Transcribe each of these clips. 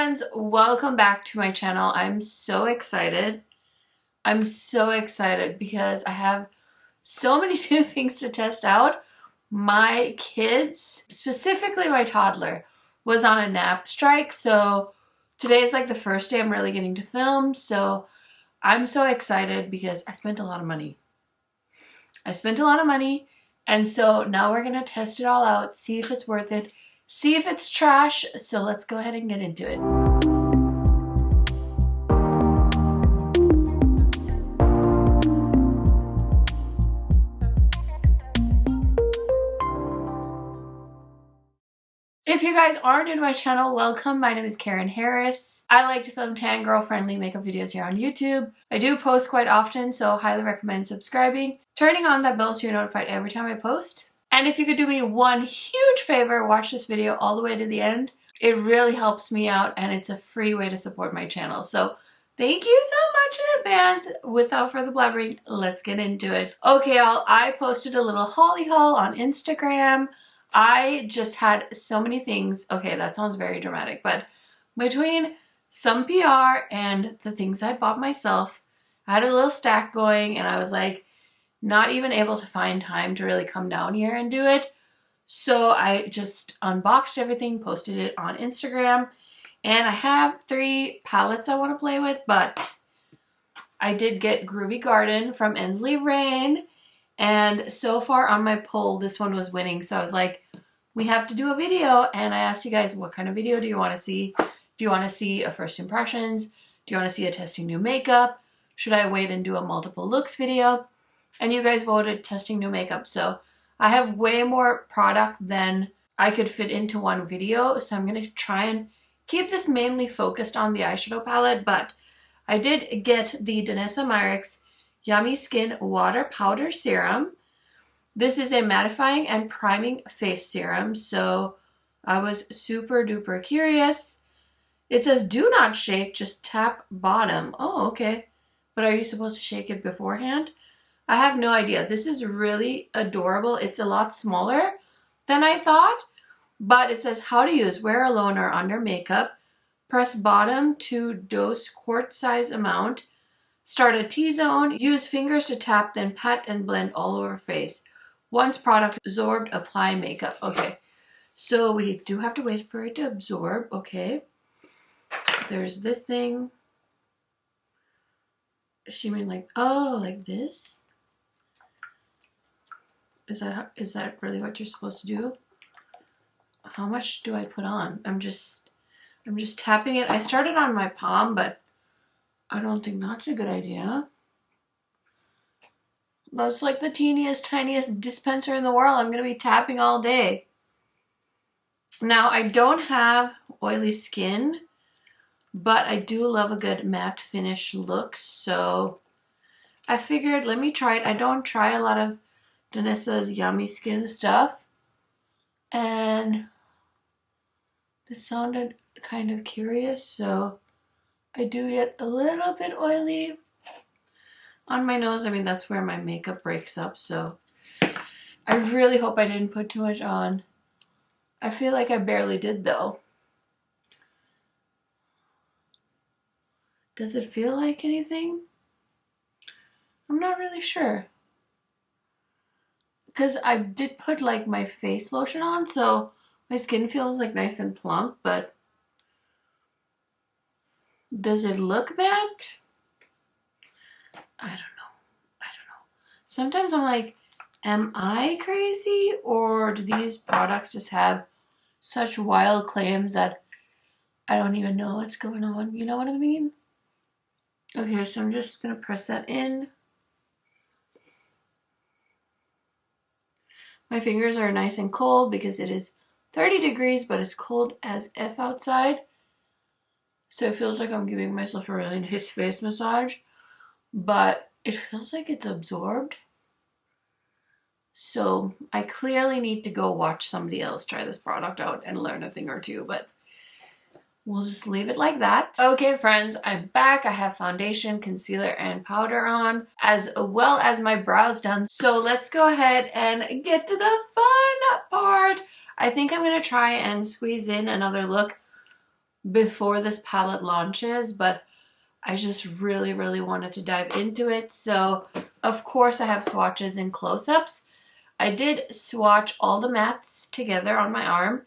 friends, welcome back to my channel. I'm so excited. I'm so excited because I have so many new things to test out. My kids, specifically my toddler, was on a nap strike, so today is like the first day I'm really getting to film, so I'm so excited because I spent a lot of money. And so now we're gonna test it all out, see if it's worth it, see if it's trash, so let's go ahead and get into it. If you guys are new to my channel, welcome. My name is KARENHARRIS. I like to film tan girl friendly makeup videos here on YouTube. I do post quite often, so highly recommend subscribing, turning on that bell so you're notified every time I post. And if you could do me one huge favor, watch this video all the way to the end. It really helps me out and it's a free way to support my channel. So thank you so much in advance. Without further blabbering, let's get into it. Okay, y'all, I posted a little Holly haul on Instagram. I just had so many things. Okay, that sounds very dramatic, but between some PR and the things I bought myself, I had a little stack going and I was like, not even able to find time to really come down here and do it. So I just unboxed everything, posted it on Instagram, and I have 3 palettes I want to play with, but I did get Groovy Garden from Ensley Rain, and so far on my poll, this one was winning, so I was like, we have to do a video, and I asked you guys, what kind of video do you want to see? Do you want to see a first impressions? Do you want to see a testing new makeup? Should I wait and do a multiple looks video? And you guys voted testing new makeup, so I have way more product than I could fit into one video, so I'm going to try and keep this mainly focused on the eyeshadow palette, but I did get the Danessa Myricks Yummy Skin Water Powder Serum. This is a mattifying and priming face serum, so I was super duper curious. It says do not shake, just tap bottom. Oh, okay. But are you supposed to shake it beforehand? I have no idea. This is really adorable. It's a lot smaller than I thought, but it says how to use, wear alone or under makeup, press bottom to dose quart size amount, start a T-zone, use fingers to tap, then pat and blend all over face. Once product absorbed, apply makeup. Okay, so we do have to wait for it to absorb. Okay, there's this thing. She mean like, oh, like this? Is that really what you're supposed to do? How much do I put on? I'm just tapping it. I started on my palm, but I don't think that's a good idea. That's like the teeniest, tiniest dispenser in the world. I'm going to be tapping all day. Now, I don't have oily skin, but I do love a good matte finish look, so I figured let me try it. I don't try a lot of Danessa's Yummy Skin stuff, and this sounded kind of curious, so I do get a little bit oily on my nose. I mean, that's where my makeup breaks up, so I really hope I didn't put too much on. I feel like I barely did, though. Does it feel like anything? I'm not really sure. Because I did put like my face lotion on, so my skin feels like nice and plump, but does it look that? I don't know. Sometimes I'm like, am I crazy, or do these products just have such wild claims that I don't even know what's going on? You know what I mean? Okay, so I'm just gonna press that in. My fingers are nice and cold because it is 30 degrees, but it's cold as F outside. So it feels like I'm giving myself a really nice face massage, but it feels like it's absorbed. So I clearly need to go watch somebody else try this product out and learn a thing or two, but we'll just leave it like that. Okay, friends, I'm back. I have foundation, concealer, and powder on, as well as my brows done. So let's go ahead and get to the fun part. I think I'm going to try and squeeze in another look before this palette launches, but I just really wanted to dive into it. So of course I have swatches and close-ups. I did swatch all the mattes together on my arm,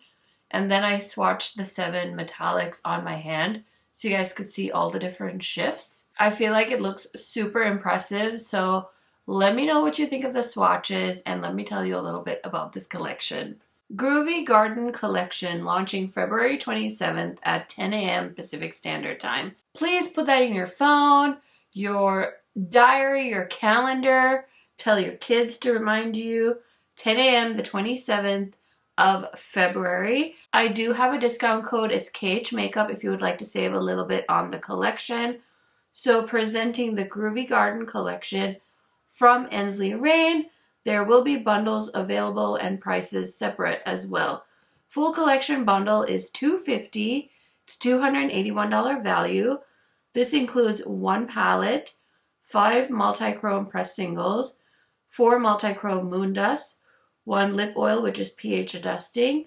and then I swatched the 7 metallics on my hand so you guys could see all the different shifts. I feel like it looks super impressive, so let me know what you think of the swatches and let me tell you a little bit about this collection. Groovy Garden Collection, launching February 27th at 10 a.m. Pacific Standard Time. Please put that in your phone, your diary, your calendar. Tell your kids to remind you. 10 a.m. the 27th of February. I do have a discount code. It's KHMAKEUP if you would like to save a little bit on the collection. So presenting the Groovy Garden Collection from Ensley Rain. There will be bundles available and prices separate as well. Full collection bundle is $250. It's $281 value. This includes 1 palette, 5 multi-chrome pressed singles, 4 multi-chrome moon dust, 1 lip oil, which is pH adjusting,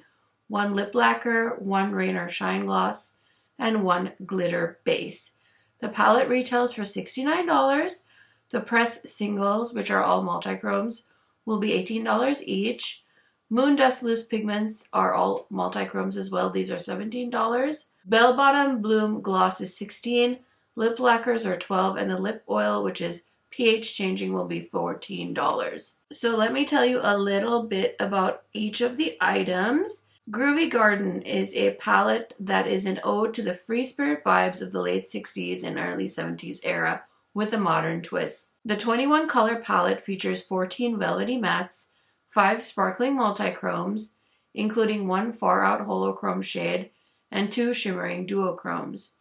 1 lip lacquer, 1 rain or shine gloss, and 1 glitter base. The palette retails for $69. The pressed singles, which are all multi-chromes, will be $18 each. Moon dust loose pigments are all multi-chromes as well. These are $17. Bell bottom bloom gloss is $16. Lip lacquers are $12, and the lip oil, which is pH changing, will be $14. So let me tell you a little bit about each of the items. Groovy Garden is a palette that is an ode to the free spirit vibes of the late 60s and early 70s era with a modern twist. The 21 color palette features 14 velvety mattes, 5 sparkling multi-chromes, including 1 far out holochrome shade and 2 shimmering duochromes.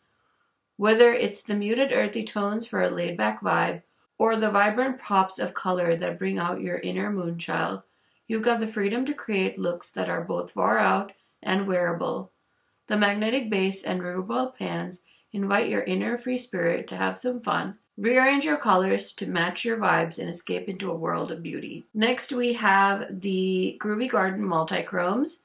Whether it's the muted earthy tones for a laid back vibe or the vibrant pops of color that bring out your inner moonchild, you've got the freedom to create looks that are both far out and wearable. The magnetic base and removable pans invite your inner free spirit to have some fun. Rearrange your colors to match your vibes and escape into a world of beauty. Next we have the Groovy Garden Multi-Chromes.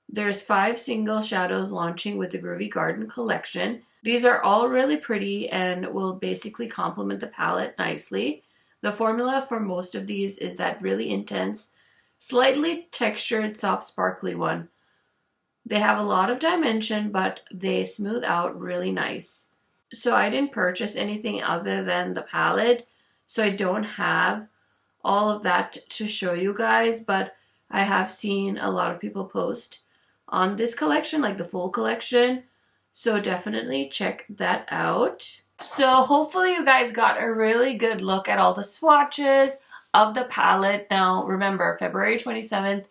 There's 5 single shadows launching with the Groovy Garden collection. These are all really pretty and will basically complement the palette nicely. The formula for most of these is that really intense, slightly textured, soft, sparkly one. They have a lot of dimension, but they smooth out really nice. So I didn't purchase anything other than the palette, so I don't have all of that to show you guys, but I have seen a lot of people post on this collection, like the full collection, so definitely check that out. So hopefully you guys got a really good look at all the swatches of the palette. Now remember, February 27th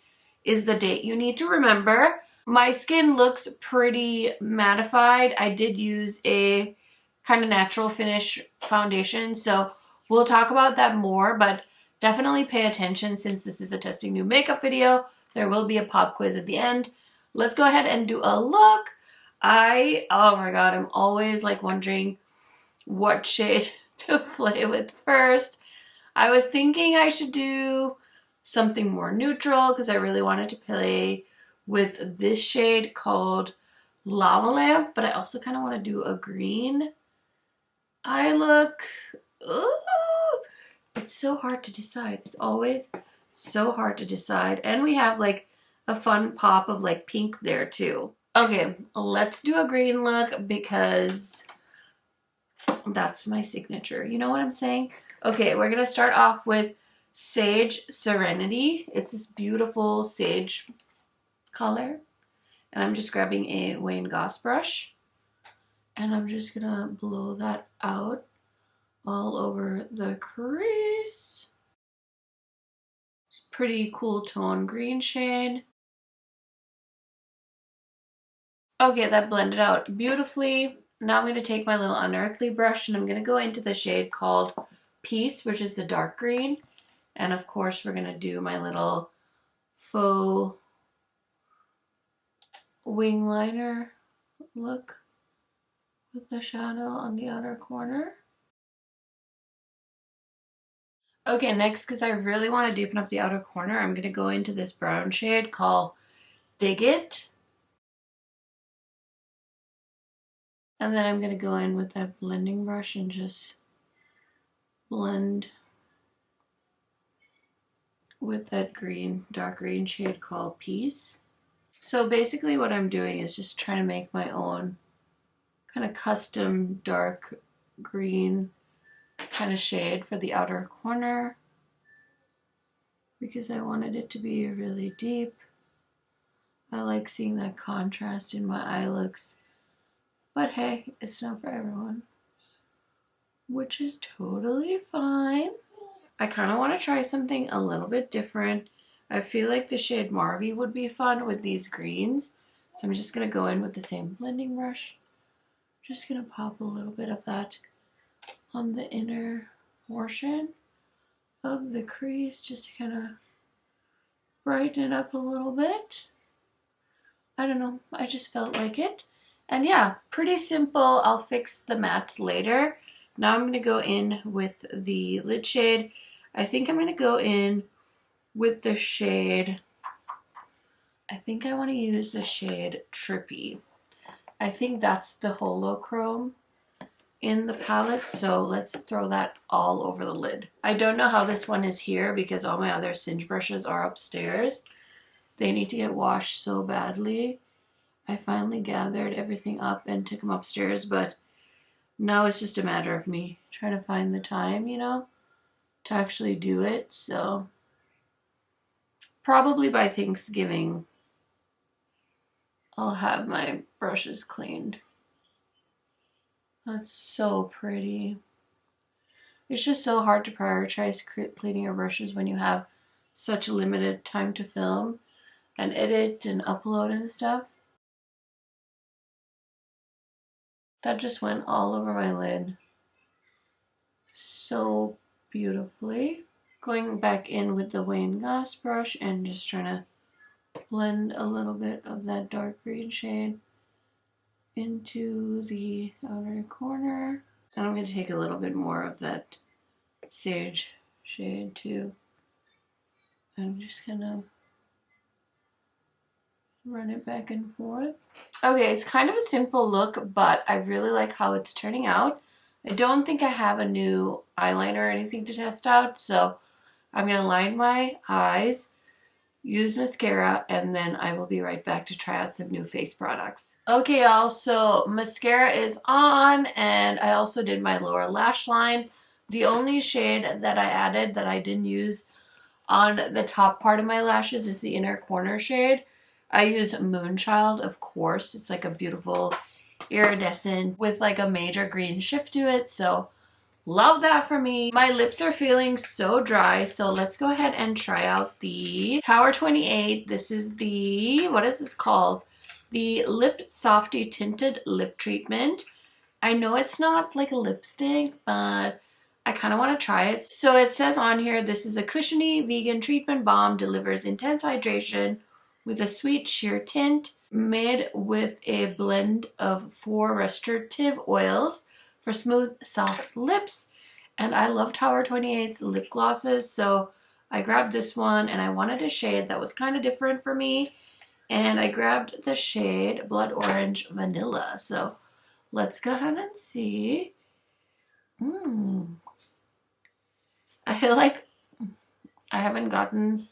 is the date you need to remember. My skin looks pretty mattified. I did use a kind of natural finish foundation, so we'll talk about that more, but definitely pay attention since this is a testing new makeup video. There will be a pop quiz at the end. Let's go ahead and do a look. Oh my god, I'm always like wondering what shade to play with first. I was thinking I should do something more neutral because I really wanted to play with this shade called Lava Lamp, but I also kind of want to do a green eye look. Ooh, it's so hard to decide. It's always so hard to decide. And we have like a fun pop of like pink there too. Okay, let's do a green look because that's my signature. You know what I'm saying? Okay, we're going to start off with Sage Serenity. It's this beautiful sage color. And I'm just grabbing a Wayne Goss brush. And I'm just going to blow that out all over the crease. It's a pretty cool tone green shade. Okay, that blended out beautifully. Now I'm going to take my little Unearthly brush and I'm going to go into the shade called Peace, which is the dark green. And of course, we're going to do my little faux wing liner look with the shadow on the outer corner. Okay, next, because I really want to deepen up the outer corner, I'm going to go into this brown shade called Dig It. And then I'm going to go in with that blending brush and just blend with that green, dark green shade called Peace. So basically what I'm doing is just trying to make my own kind of custom dark green kind of shade for the outer corner, because I wanted it to be really deep. I like seeing that contrast in my eye looks, but hey, it's not for everyone, which is totally fine. I kind of want to try something a little bit different. I feel like the shade Marvy would be fun with these greens, so I'm just going to go in with the same blending brush. Just going to pop a little bit of that on the inner portion of the crease, just to kind of brighten it up a little bit. I don't know, I just felt like it. And yeah, pretty simple. I'll fix the mattes later. Now I'm going to go in with the lid shade. I think I'm going to go in with the shade, I think I want to use the shade Trippy. I think that's the holochrome in the palette, so let's throw that all over the lid. I don't know how this one is here because all my other Singe brushes are upstairs. They need to get washed so badly. I finally gathered everything up and took them upstairs, but now it's just a matter of me trying to find the time, you know, to actually do it. So probably by Thanksgiving, I'll have my brushes cleaned. That's so pretty. It's just so hard to prioritize cleaning your brushes when you have such a limited time to film and edit and upload and stuff. That just went all over my lid so beautifully. Going back in with the Wayne Goss brush and just trying to blend a little bit of that dark green shade into the outer corner. And I'm going to take a little bit more of that sage shade too. I'm just gonna run it back and forth. Okay, it's kind of a simple look, but I really like how it's turning out. I don't think I have a new eyeliner or anything to test out, so I'm gonna line my eyes, use mascara, and then I will be right back to try out some new face products. Okay, y'all, so mascara is on, and I also did my lower lash line. The only shade that I added that I didn't use on the top part of my lashes is the inner corner shade. I use Moonchild, of course. It's like a beautiful iridescent with like a major green shift to it, so love that for me. My lips are feeling so dry, so let's go ahead and try out the Tower 28. This is the, what is this called? The Lip Softy Tinted Lip Treatment. I know it's not like a lipstick, but I kind of want to try it. So it says on here, this is a cushiony vegan treatment balm, delivers intense hydration with a sweet sheer tint, made with a blend of 4 restorative oils for smooth, soft lips. And I love Tower 28's lip glosses, so I grabbed this one and I wanted a shade that was kind of different for me. And I grabbed the shade Blood Orange Vanilla. So let's go ahead and see. I feel like I haven't gotten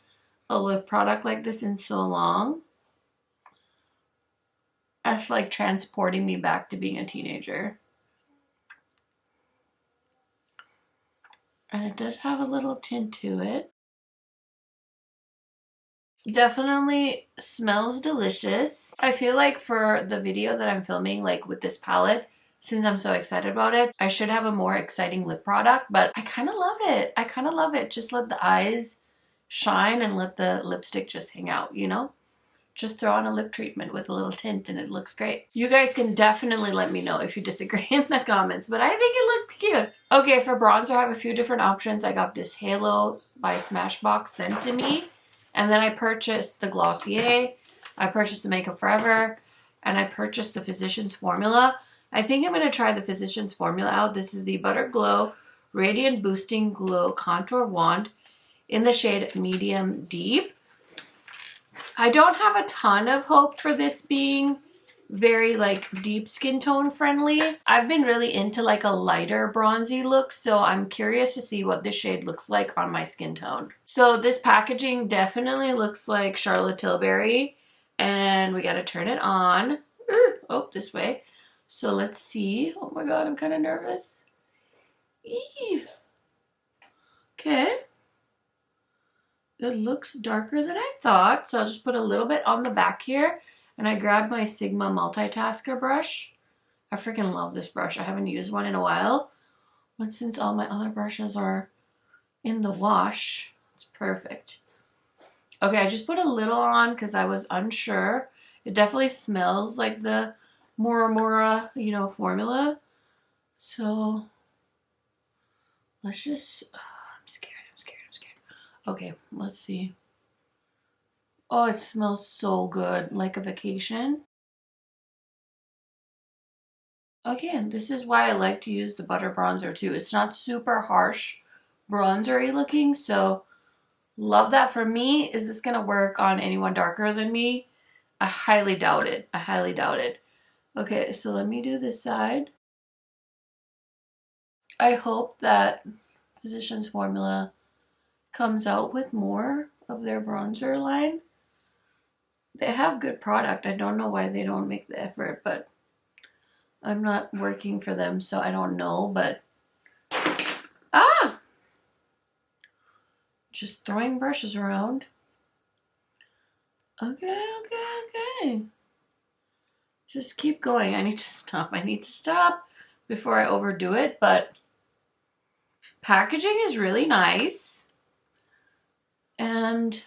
a lip product like this in so long. It's like transporting me back to being a teenager. And it does have a little tint to it. Definitely smells delicious. I feel like for the video that I'm filming, like with this palette, since I'm so excited about it, I should have a more exciting lip product, but I kind of love it. I kind of love it. Just let the eyes shine and let the lipstick just hang out, you know? Just throw on a lip treatment with a little tint and it looks great. You guys can definitely let me know if you disagree in the comments, but I think it looks cute. Okay, for bronzer, I have a few different options. I got this Halo by Smashbox sent to me, and then I purchased the Glossier, I purchased the Makeup Forever, and I purchased the Physicians Formula. I think I'm going to try the Physicians Formula out. This is the Butter Glow Radiant Boosting Glow Contour Wand in the shade Medium Deep. I don't have a ton of hope for this being very like deep skin tone friendly. I've been really into like a lighter bronzy look, so I'm curious to see what this shade looks like on my skin tone. So this packaging definitely looks like Charlotte Tilbury, and we gotta turn it on. Oh, this way. So let's see. Oh my god, I'm kind of nervous. Eee. Okay. It looks darker than I thought, so I'll just put a little bit on the back here. And I grabbed my Sigma multitasker brush. I freaking love this brush. I haven't used one in a while. But since all my other brushes are in the wash, it's perfect. Okay, I just put a little on because I was unsure. It definitely smells like the Mora Mora, you know, formula. So let's just, oh, I'm scared. Okay, let's see. Oh, it smells so good, like a vacation. Okay, and this is why I like to use the butter bronzer too. It's not super harsh bronzery looking, so love that. For me, is this gonna work on anyone darker than me? I highly doubt it. I highly doubt it. Okay, so let me do this side. I hope that Physicians Formula comes out with more of their bronzer line. They have good product. I don't know why they don't make the effort, but I'm not working for them, so I don't know, but just throwing brushes around. Okay. Just keep going. I need to stop before I overdo it, but packaging is really nice. And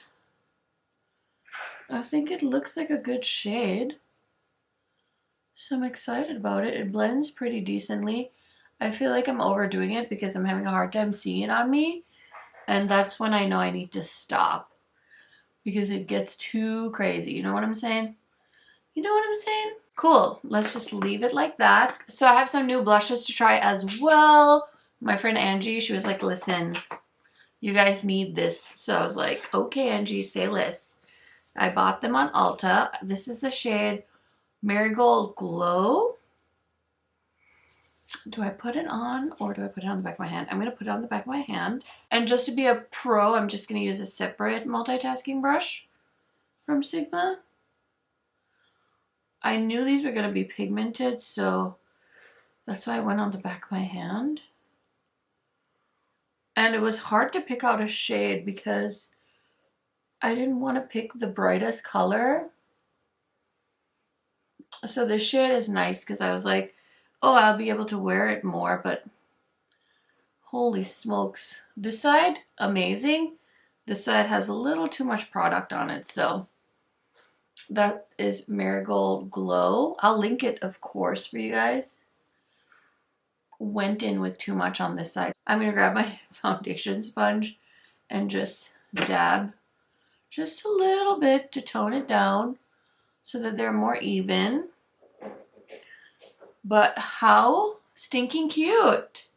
I think it looks like a good shade. So I'm excited about it. It blends pretty decently. I feel like I'm overdoing it because I'm having a hard time seeing it on me. And that's when I know I need to stop. Because it gets too crazy. You know what I'm saying? You know what I'm saying? Cool. Let's just leave it like that. So I have some new blushes to try as well. My friend Angie, she was like, listen, you guys need this. So I was like, okay, Angie, say less. I bought them on Ulta. This is the shade Marigold Glow. Do I put it on or do I put it on the back of my hand? I'm going to put it on the back of my hand. And just to be a pro, I'm just going to use a separate multitasking brush from Sigma. I knew these were going to be pigmented, so that's why I went on the back of my hand. And it was hard to pick out a shade because I didn't want to pick the brightest color. So this shade is nice because I was like, oh, I'll be able to wear it more, but holy smokes. This side, amazing. This side has a little too much product on it, so that is Marigold Glow. I'll link it, of course, for you guys. Went in with too much on this side. I'm going to grab my foundation sponge and just dab just a little bit to tone it down so that they're more even. But how stinking cute.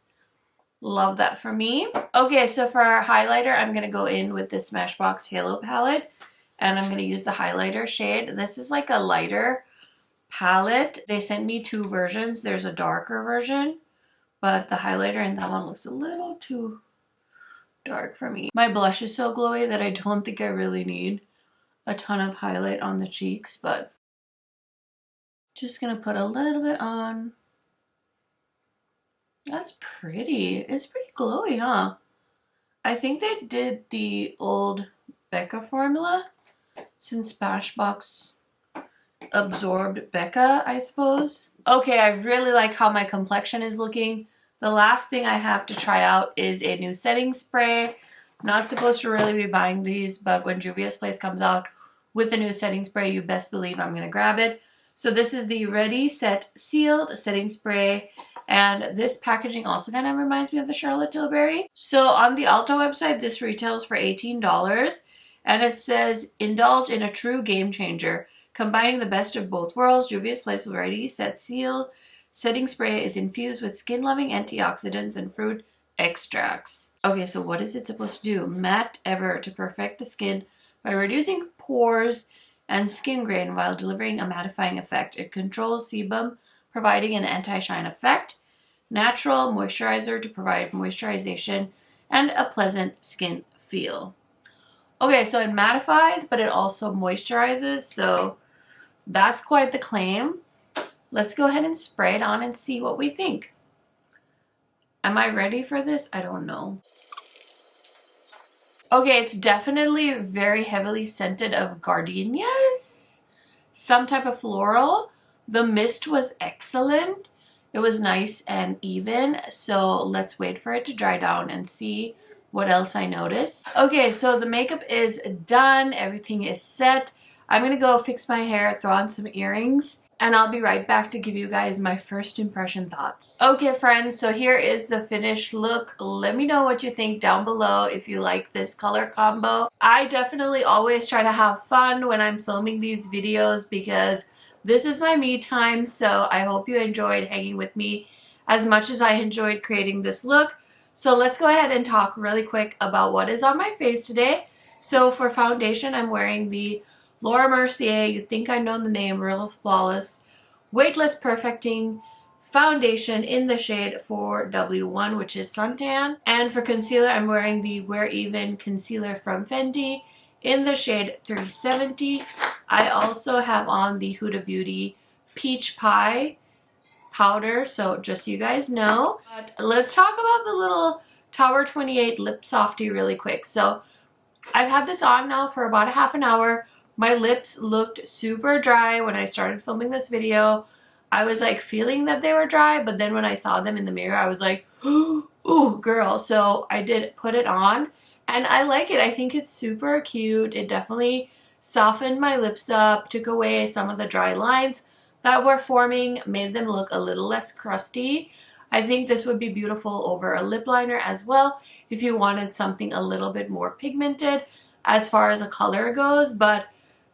Love that for me. Okay, so for our highlighter, I'm going to go in with this Smashbox Halo palette. And I'm going to use the highlighter shade. This is like a lighter palette. They sent me two versions. There's a darker version, but the highlighter in that one looks a little too dark for me. My blush is so glowy that I don't think I really need a ton of highlight on the cheeks, but just going to put a little bit on. That's pretty. It's pretty glowy, huh? I think they did the old Becca formula since Smashbox absorbed Becca, I suppose. Okay, I really like how my complexion is looking. The last thing I have to try out is a new setting spray. Not supposed to really be buying these, but when Juvia's Place comes out with the new setting spray, you best believe I'm going to grab it. So this is the Ready, Set, Sealed setting spray. And this packaging also kind of reminds me of the Charlotte Tilbury. So on the Ulta website, this retails for $18. And it says, indulge in a true game changer. Combining the best of both worlds, Juvia's Place Ready, Set, Sealed setting spray is infused with skin-loving antioxidants and fruit extracts. Okay, so what is it supposed to do? Matte Ever to perfect the skin by reducing pores, and skin grain while delivering a mattifying effect. It controls sebum, providing an anti-shine effect, natural moisturizer to provide moisturization, and a pleasant skin feel. Okay, so it mattifies, but it also moisturizes, so that's quite the claim. Let's go ahead and spray it on and see what we think. Am I ready for this? I don't know. Okay, it's definitely very heavily scented of gardenias, some type of floral. The mist was excellent. It was nice and even, so let's wait for it to dry down and see what else I notice. Okay, so the makeup is done. Everything is set. I'm gonna go fix my hair, throw on some earrings, and I'll be right back to give you guys my first impression thoughts. Okay, friends, so here is the finished look. Let me know what you think down below if you like this color combo. I definitely always try to have fun when I'm filming these videos because this is my me time, so I hope you enjoyed hanging with me as much as I enjoyed creating this look. So let's go ahead and talk really quick about what is on my face today. So for foundation, I'm wearing the Laura Mercier, you think I know the name, Real Flawless Weightless Perfecting Foundation in the shade 4W1, which is Suntan. And for concealer, I'm wearing the Wear Even Concealer from Fenty in the shade 370. I also have on the Huda Beauty Peach Pie powder, so just so you guys know. But let's talk about the little Tower 28 Lip Softy really quick. So I've had this on now for about a half an hour. My lips looked super dry when I started filming this video. I was like feeling that they were dry, but then when I saw them in the mirror, I was like, ooh, girl. So I did put it on and I like it. I think it's super cute. It definitely softened my lips up, took away some of the dry lines that were forming, made them look a little less crusty. I think this would be beautiful over a lip liner as well if you wanted something a little bit more pigmented as far as a color goes, but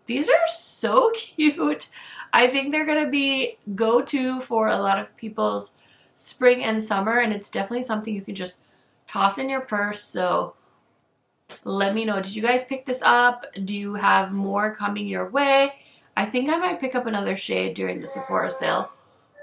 these are so cute. I think they're gonna be go-to for a lot of people's spring and summer, and it's definitely something you can just toss in your purse. So let me know, did you guys pick this up? Do you have more coming your way? I think I might pick up another shade during the Sephora sale.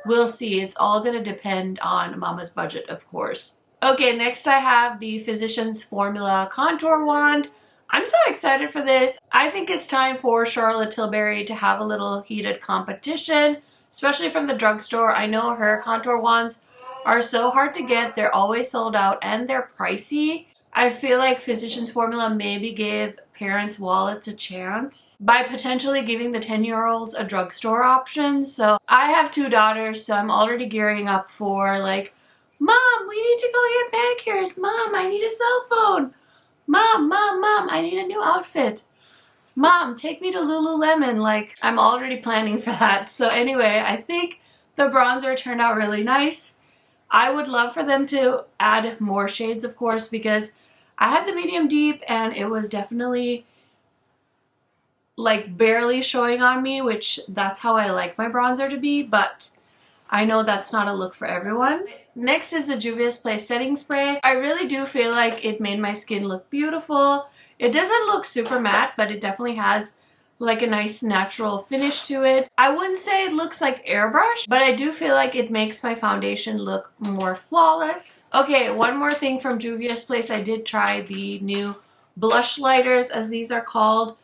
We'll see. It's all gonna depend on Mama's budget, of course. Okay, next I have the Physicians Formula Contour Wand. I'm so excited for this. I think it's time for Charlotte Tilbury to have a little heated competition, especially from the drugstore. I know her contour wands are so hard to get. They're always sold out and they're pricey. I feel like Physicians Formula maybe gave parents' wallets a chance by potentially giving the 10-year-olds a drugstore option. So I have 2 daughters, so I'm already gearing up for like, Mom, we need to go get manicures. Mom, I need a cell phone. Mom, I need a new outfit. Mom, take me to Lululemon. Like, I'm already planning for that. So anyway, I think the bronzer turned out really nice. I would love for them to add more shades, of course, because I had the medium deep and it was definitely like barely showing on me, which that's how I like my bronzer to be, but I know that's not a look for everyone. Next is the Juvia's Place Setting Spray. I really do feel like it made my skin look beautiful. It doesn't look super matte, but it definitely has like a nice natural finish to it. I wouldn't say it looks like airbrush, but I do feel like it makes my foundation look more flawless. Okay, one more thing from Juvia's Place. I did try the new blush lighters, as these are called.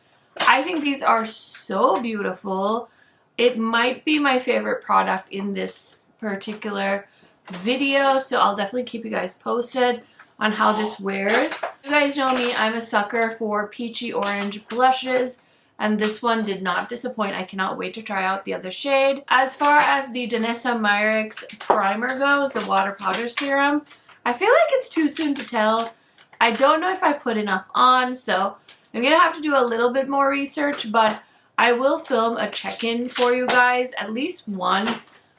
I think these are so beautiful. It might be my favorite product in this particular video, so I'll definitely keep you guys posted on how this wears. You guys know me, I'm a sucker for peachy orange blushes, and this one did not disappoint. I cannot wait to try out the other shade. As far as the Danessa Myricks primer goes, the water powder serum, I feel like it's too soon to tell. I don't know if I put enough on, so I'm gonna have to do a little bit more research, but I will film a check-in for you guys, at least one,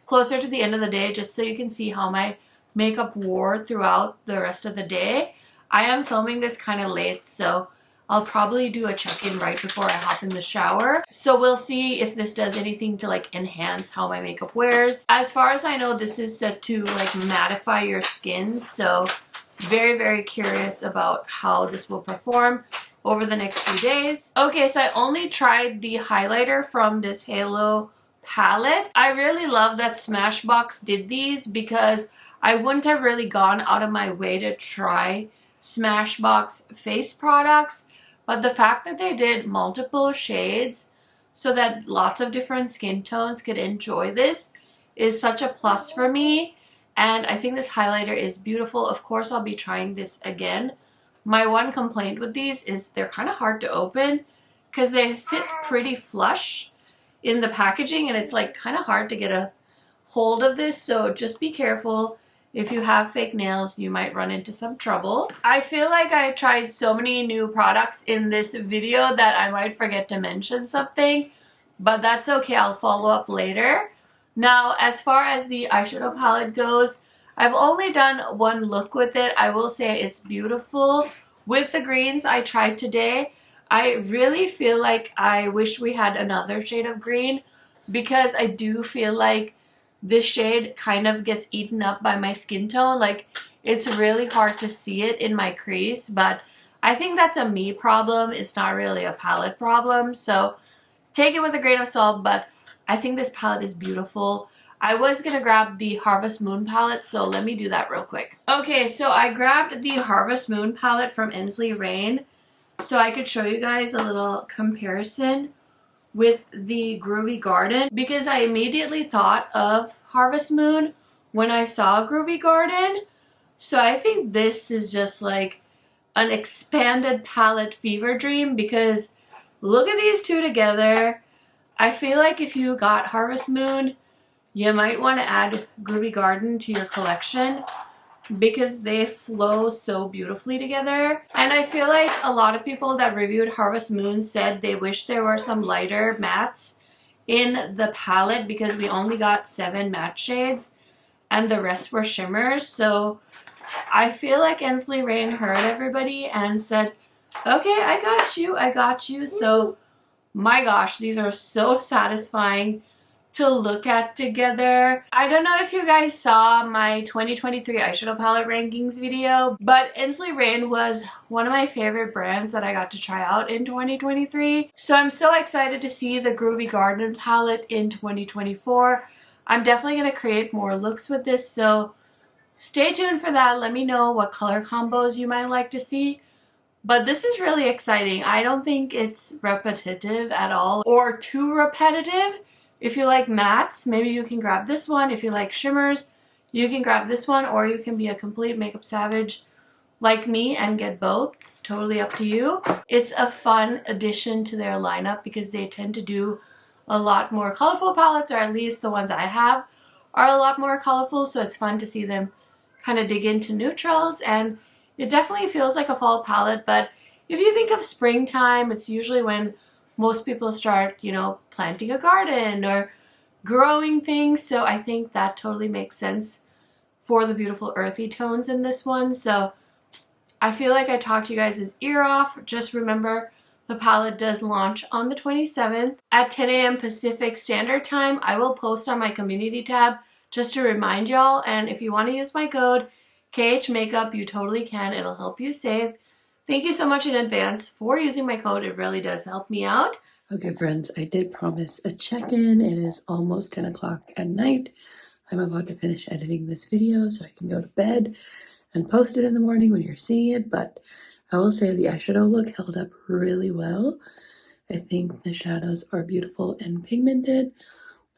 closer to the end of the day, just so you can see how my makeup wore throughout the rest of the day. I am filming this kind of late, so I'll probably do a check-in right before I hop in the shower. So we'll see if this does anything to like enhance how my makeup wears. As far as I know, this is set to like mattify your skin, so very, very curious about how this will perform. over the next few days. Okay, so I only tried the highlighter from this Halo palette. I really love that Smashbox did these because I wouldn't have really gone out of my way to try Smashbox face products, but the fact that they did multiple shades so that lots of different skin tones could enjoy this is such a plus for me. And I think this highlighter is beautiful. Of course, I'll be trying this again. My one complaint with these is they're kind of hard to open because they sit pretty flush in the packaging and it's like kind of hard to get a hold of this. So just be careful. If you have fake nails, you might run into some trouble. I feel like I tried so many new products in this video that I might forget to mention something, but that's okay. I'll follow up later. Now, as far as the eyeshadow palette goes, I've only done one look with it. I will say it's beautiful. With the greens I tried today, I really feel like I wish we had another shade of green because I do feel like this shade kind of gets eaten up by my skin tone. Like, it's really hard to see it in my crease, but I think that's a me problem. It's not really a palette problem, so take it with a grain of salt, but I think this palette is beautiful. I was gonna grab the Harvest Moon palette, so let me do that real quick. Okay, so I grabbed the Harvest Moon palette from Ensley Rain so I could show you guys a little comparison with the Groovy Garden because I immediately thought of Harvest Moon when I saw Groovy Garden. So I think this is just like an expanded palette fever dream because look at these two together. I feel like if you got Harvest Moon, you might want to add Groovy Garden to your collection because they flow so beautifully together. And I feel like a lot of people that reviewed Harvest Moon said they wish there were some lighter mattes in the palette because we only got 7 matte shades and the rest were shimmers. So I feel like Ensley Rain heard everybody and said, okay, I got you. So my gosh, these are so satisfying to look at together. I don't know if you guys saw my 2023 eyeshadow palette rankings video, but Ensley Rain was one of my favorite brands that I got to try out in 2023. So I'm so excited to see the Groovy Garden palette in 2024. I'm definitely going to create more looks with this, so stay tuned for that. Let me know what color combos you might like to see. But this is really exciting. I don't think it's repetitive at all or too repetitive. If you like mattes, maybe you can grab this one. If you like shimmers, you can grab this one, or you can be a complete makeup savage like me and get both. It's totally up to you. It's a fun addition to their lineup because they tend to do a lot more colorful palettes, or at least the ones I have are a lot more colorful, so it's fun to see them kind of dig into neutrals, and it definitely feels like a fall palette. But if you think of springtime, it's usually when most people start, you know, planting a garden or growing things. So I think that totally makes sense for the beautiful earthy tones in this one. So I feel like I talked you guys' ear off. Just remember, the palette does launch on the 27th at 10 a.m. Pacific Standard Time. I will post on my community tab just to remind y'all. And if you want to use my code KHMAKEUP, you totally can. It'll help you save. Thank you so much in advance for using my code. It really does help me out. Okay, friends, I did promise a check-in. It is almost 10 o'clock at night. I'm about to finish editing this video so I can go to bed and post it in the morning when you're seeing it. But I will say the eyeshadow look held up really well. I think the shadows are beautiful and pigmented.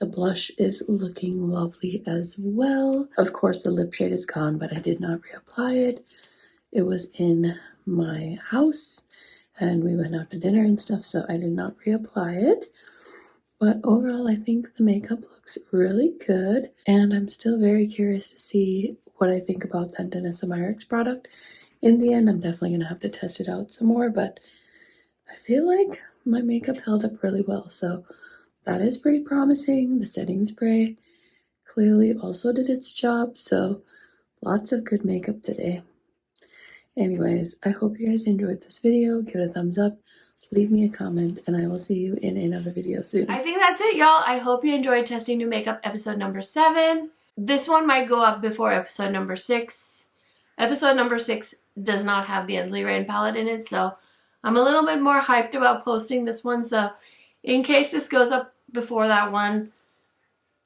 The blush is looking lovely as well. Of course, the lip shade is gone, but I did not reapply it. It was in my house and we went out to dinner and stuff, so I did not reapply it. But overall, I think the makeup looks really good, and I'm still very curious to see what I think about that Danessa Myricks product. In the end, I'm definitely going to have to test it out some more, but I feel like my makeup held up really well, so that is pretty promising. The setting spray clearly also did its job, so lots of good makeup today. Anyways, I hope you guys enjoyed this video. Give it a thumbs up, leave me a comment, and I will see you in another video soon. I think that's it, y'all. I hope you enjoyed testing new makeup episode number 7. This one might go up before episode number 6. Episode number 6 does not have the Ensley Rain palette in it, so I'm a little bit more hyped about posting this one, so in case this goes up before that one,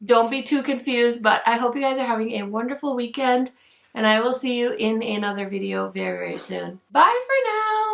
don't be too confused, but I hope you guys are having a wonderful weekend, and I will see you in another video very, very soon. Bye for now!